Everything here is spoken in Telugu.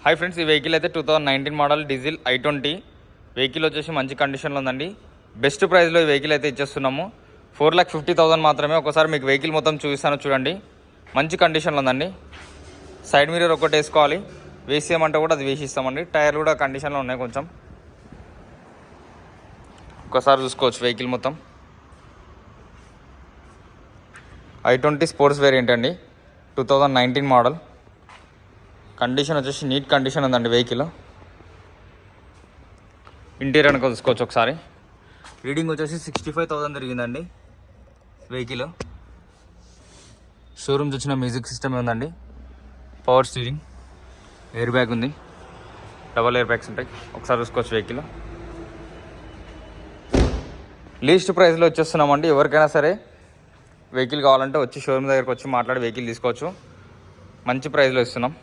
హాయ్ ఫ్రెండ్స్, ఈ వెహికల్ అయితే 2019 మోడల్ డీజిల్ i20 వెహికల్ వచ్చేసి మంచి కండిషన్లో ఉందండి. బెస్ట్ ప్రైస్లో ఈ వెహికల్ అయితే ఇచ్చేస్తున్నాము. 4,50,000 మాత్రమే. ఒకసారి మీకు వెహికల్ మొత్తం చూపిస్తాను చూడండి. మంచి కండిషన్లో ఉందండి. సైడ్ మిర్రర్ ఒకటి వేసుకోవాలి, వేసేయమంటే కూడా అది వేసిస్తామండి. టైర్లు కూడా కండిషన్లో ఉన్నాయి కొంచెం. ఒకసారి చూసుకోవచ్చు వెహికల్ మొత్తం. i20 స్పోర్ట్స్ వేరియంట్ అండి, 2019 మోడల్. కండిషన్ వచ్చేసి నీట్ కండిషన్ ఉందండి వెహికల్. ఇంటీరియర్ అనుకో చూసుకోవచ్చు ఒకసారి. రీడింగ్ వచ్చేసి 65,000 తిరిగిందండి వెహికల్. షోరూమ్స్ వచ్చిన మ్యూజిక్ సిస్టమ్ ఉందండి, పవర్ స్టీరింగ్, ఎయిర్ బ్యాగ్ ఉంది, డబల్ ఎయిర్ బ్యాగ్స్ ఉంటాయి. ఒకసారి చూసుకోవచ్చు వెహికల్. లీస్ట్ ప్రైస్లో వచ్చేస్తున్నామండి. ఎవరికైనా సరే వెహికల్ కావాలంటే వచ్చి షోరూమ్ దగ్గరకు వచ్చి మాట్లాడి వెహికల్ తీసుకోవచ్చు. మంచి ప్రైస్లో ఇస్తున్నాం.